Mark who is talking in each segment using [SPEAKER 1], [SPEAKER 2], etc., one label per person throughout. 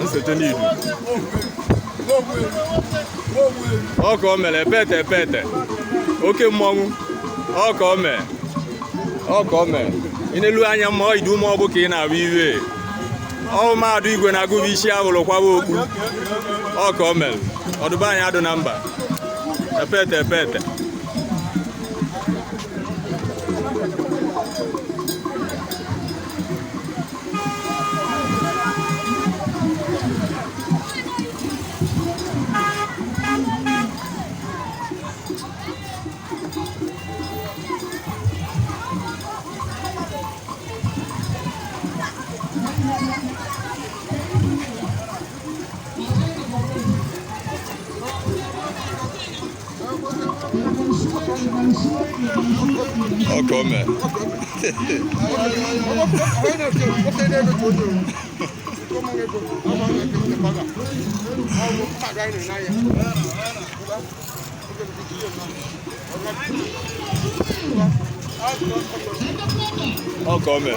[SPEAKER 1] nsote n'idu ọ ka o mere epete oke mmọnwụ ọ ka o mere ị na-elu anya mma idu ụmụ ọgbụ ka ị na-abụ iwe ọ mmadụ igwe na-agụbụ isi ahụrụ kwaba okpu ọ ka o mere ọdụba anyị adụ na mba epete Oh, come. Oh, come.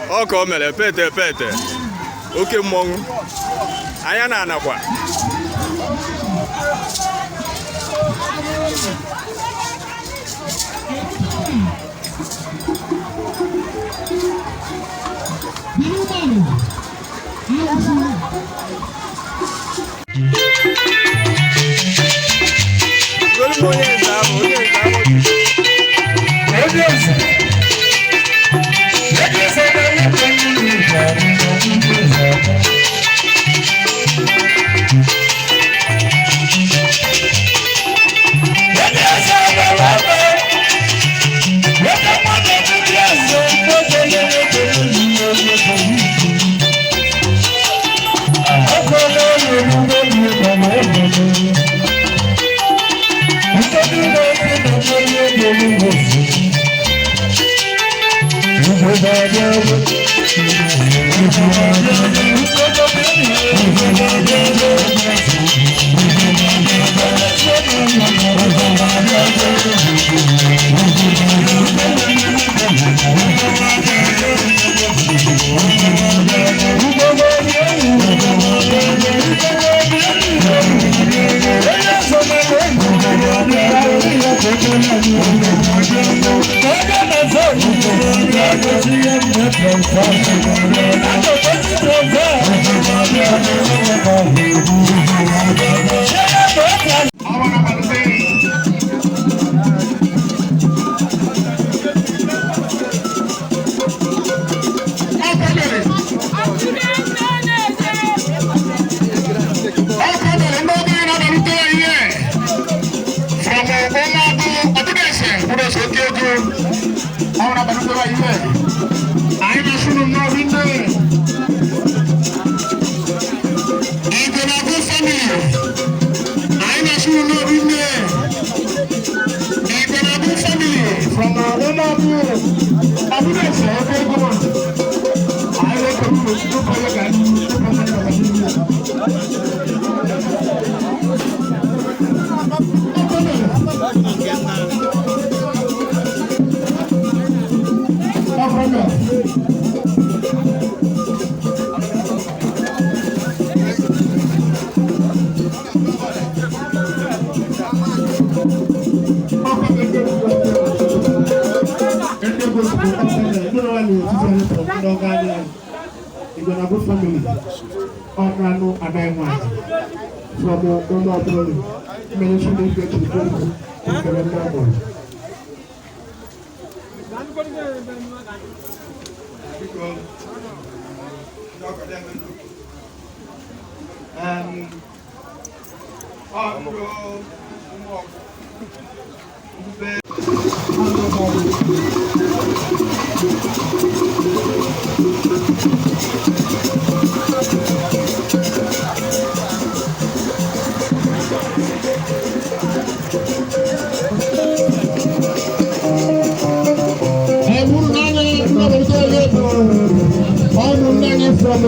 [SPEAKER 1] Ọ ka o mere epete oke mmọnwụ anya na-anakwa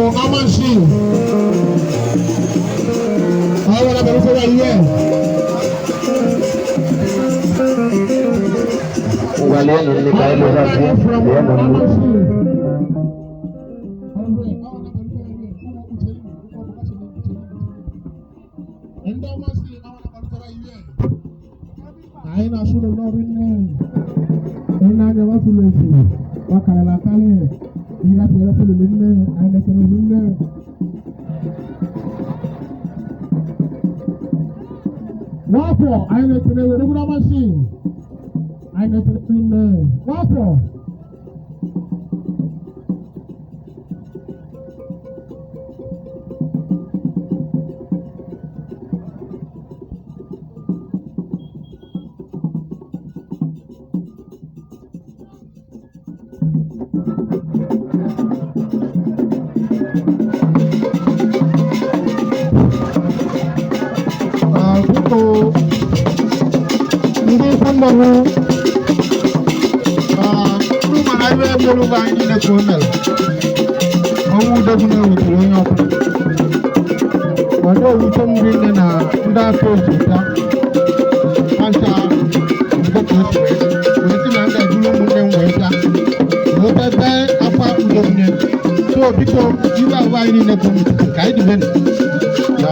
[SPEAKER 2] no amashi. I want to be over here. I na should have not been there. I never to let you. What can I tell you? You got to put it in there. I never put it in there. Wapo, I never to know the machine. I never put it in there. Wapo. Mmuonwu mana ibe ebolu ba anyị na ko mel Onwu Udegbunam Nwudo onye ọkụ wado wuto mmiri nne na ndị aka ozita asa ndokọ wee si na ndị ajụrụ ụmụnne m wee bịa wee bebe akwa Udegbunam so biko ibe ahụ anyị niile ko ka anyị dịbe ya